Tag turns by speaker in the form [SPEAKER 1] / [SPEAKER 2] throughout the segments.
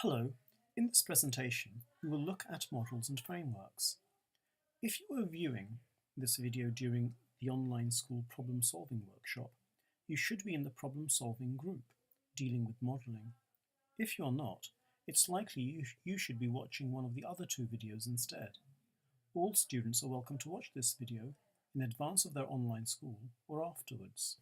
[SPEAKER 1] Hello, in this presentation we will look at models and frameworks. If you are viewing this video during the online school problem solving workshop, you should be in the problem solving group dealing with modeling. If you're not, it's likely you should be watching one of the other two videos instead. All students are welcome to watch this video in advance of their online school or afterwards.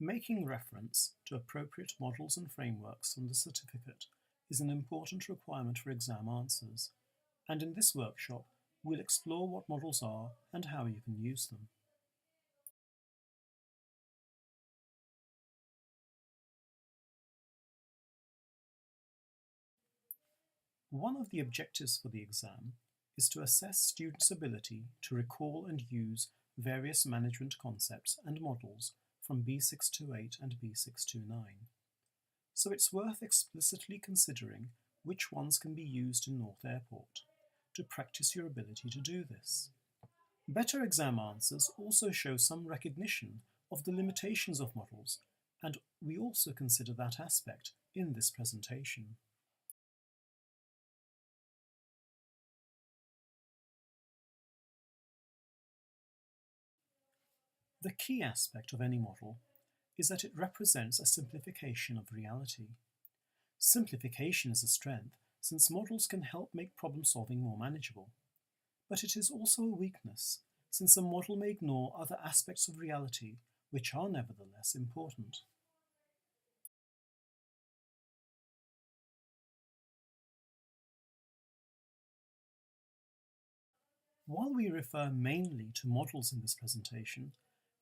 [SPEAKER 1] Making reference to appropriate models and frameworks on the certificate is an important requirement for exam answers, and in this workshop we'll explore what models are and how you can use them. One of the objectives for the exam is to assess students' ability to recall and use various management concepts and models from B628 and B629. So it's worth explicitly considering which ones can be used in North Airport to practice your ability to do this. Better exam answers also show some recognition of the limitations of models, and we also consider that aspect in this presentation. The key aspect of any model is that it represents a simplification of reality. Simplification is a strength since models can help make problem solving more manageable. But it is also a weakness since a model may ignore other aspects of reality which are nevertheless important. While we refer mainly to models in this presentation,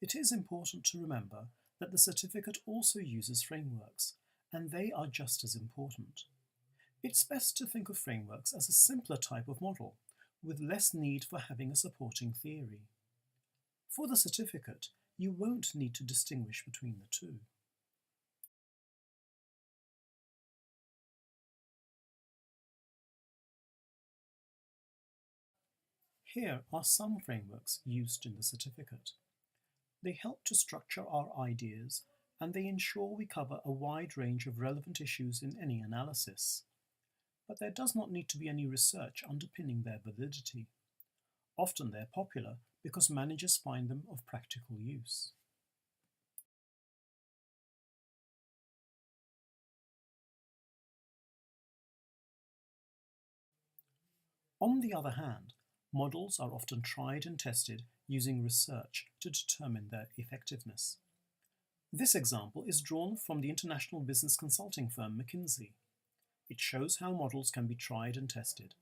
[SPEAKER 1] it is important to remember that the certificate also uses frameworks, and they are just as important. It's best to think of frameworks as a simpler type of model, with less need for having a supporting theory. For the certificate, you won't need to distinguish between the two. Here are some frameworks used in the certificate. They help to structure our ideas, and they ensure we cover a wide range of relevant issues in any analysis. But there does not need to be any research underpinning their validity. Often they're popular because managers find them of practical use. On the other hand, models are often tried and tested using research to determine their effectiveness. This example is drawn from the international business consulting firm McKinsey. It shows how models can be tried and tested.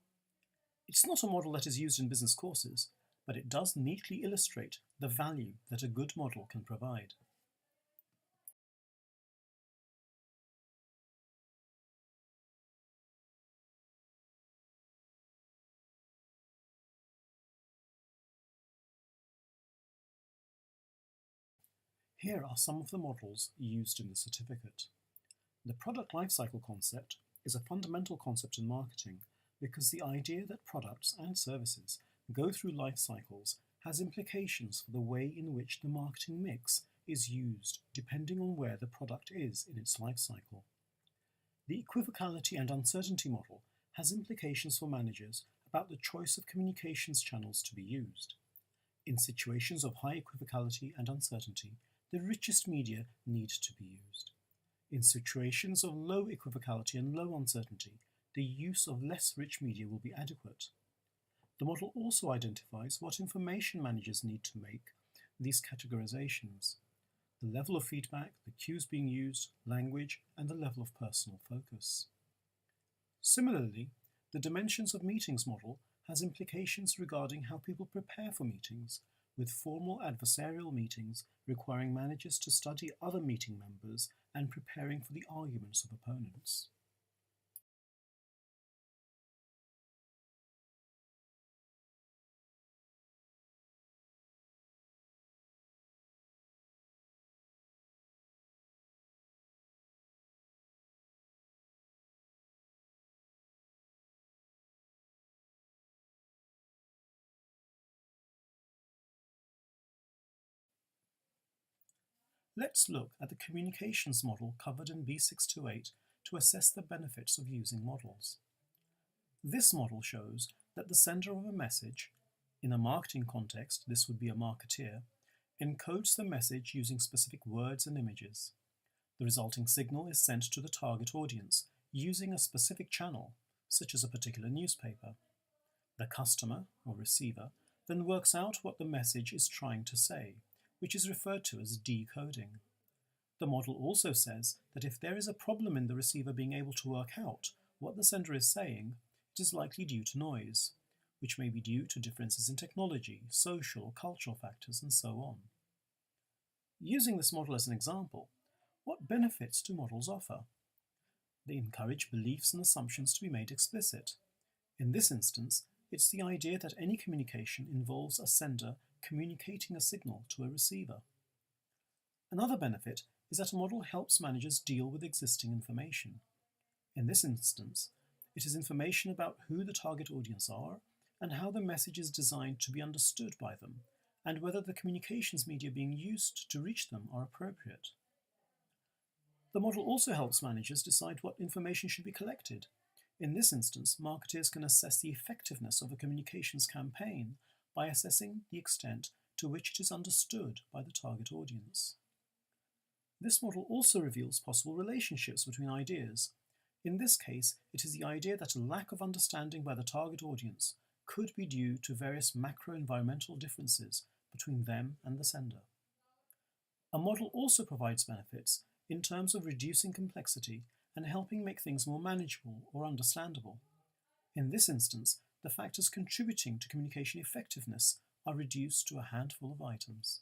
[SPEAKER 1] It's not a model that is used in business courses, but it does neatly illustrate the value that a good model can provide. Here are some of the models used in the certificate. The product lifecycle concept is a fundamental concept in marketing because the idea that products and services go through life cycles has implications for the way in which the marketing mix is used depending on where the product is in its life cycle. The equivocality and uncertainty model has implications for managers about the choice of communications channels to be used. In situations of high equivocality and uncertainty, the richest media need to be used. In situations of low equivocality and low uncertainty, the use of less rich media will be adequate. The model also identifies what information managers need to make these categorizations: the level of feedback, the cues being used, language, and the level of personal focus. Similarly, the dimensions of meetings model has implications regarding how people prepare for meetings, with formal adversarial meetings requiring managers to study other meeting members and preparing for the arguments of opponents. Let's look at the communications model covered in B628 to assess the benefits of using models. This model shows that the sender of a message, in a marketing context this would be a marketeer, encodes the message using specific words and images. The resulting signal is sent to the target audience using a specific channel, such as a particular newspaper. The customer, or receiver, then works out what the message is trying to say, which is referred to as decoding. The model also says that if there is a problem in the receiver being able to work out what the sender is saying, it is likely due to noise, which may be due to differences in technology, social or cultural factors, and so on. Using this model as an example, what benefits do models offer? They encourage beliefs and assumptions to be made explicit. In this instance, it's the idea that any communication involves a sender communicating a signal to a receiver. Another benefit is that a model helps managers deal with existing information. In this instance, it is information about who the target audience are and how the message is designed to be understood by them, and whether the communications media being used to reach them are appropriate. The model also helps managers decide what information should be collected. In this instance, marketers can assess the effectiveness of a communications campaign by assessing the extent to which it is understood by the target audience. This model also reveals possible relationships between ideas. In this case, it is the idea that a lack of understanding by the target audience could be due to various macro-environmental differences between them and the sender. A model also provides benefits in terms of reducing complexity and helping make things more manageable or understandable. In this instance, the factors contributing to communication effectiveness are reduced to a handful of items.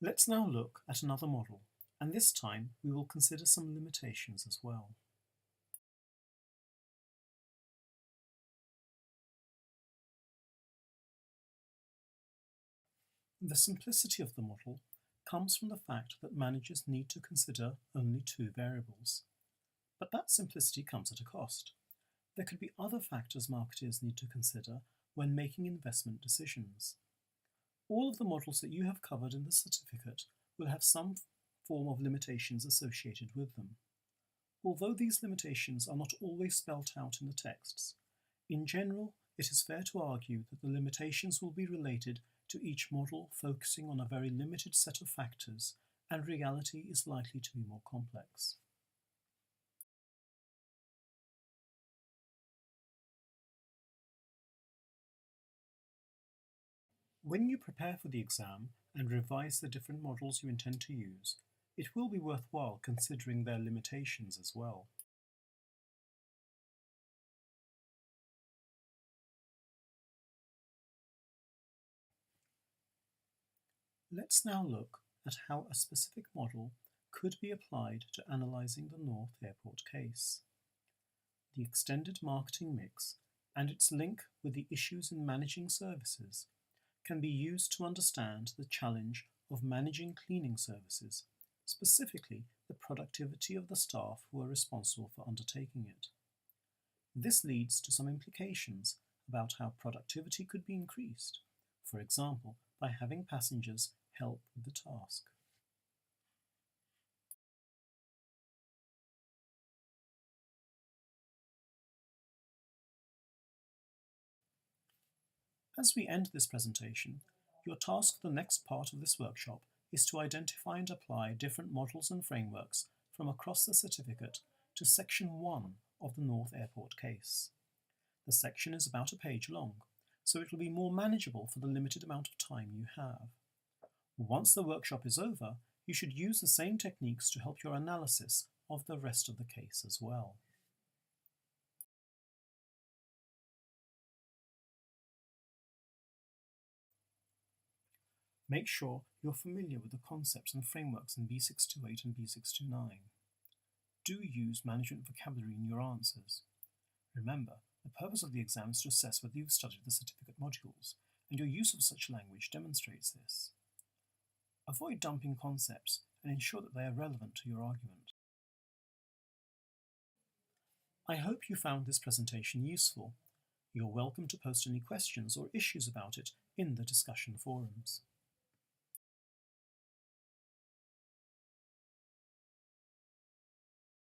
[SPEAKER 1] Let's now look at another model, and this time we will consider some limitations as well. The simplicity of the model comes from the fact that managers need to consider only two variables. But that simplicity comes at a cost. There could be other factors marketers need to consider when making investment decisions. All of the models that you have covered in the certificate will have some form of limitations associated with them. Although these limitations are not always spelt out in the texts, in general, it is fair to argue that the limitations will be related to each model focusing on a very limited set of factors, and reality is likely to be more complex. When you prepare for the exam and revise the different models you intend to use, it will be worthwhile considering their limitations as well. Let's now look at how a specific model could be applied to analysing the North Airport case. The extended marketing mix and its link with the issues in managing services can be used to understand the challenge of managing cleaning services, specifically the productivity of the staff who are responsible for undertaking it. This leads to some implications about how productivity could be increased, for example, by having passengers help with the task. As we end this presentation, your task for the next part of this workshop is to identify and apply different models and frameworks from across the certificate to Section 1 of the North Airport case. The section is about a page long, so it will be more manageable for the limited amount of time you have. Once the workshop is over, you should use the same techniques to help your analysis of the rest of the case as well. Make sure you're familiar with the concepts and frameworks in B628 and B629. Do use management vocabulary in your answers. Remember, the purpose of the exam is to assess whether you've studied the certificate modules, and your use of such language demonstrates this. Avoid dumping concepts and ensure that they are relevant to your argument. I hope you found this presentation useful. You're welcome to post any questions or issues about it in the discussion forums.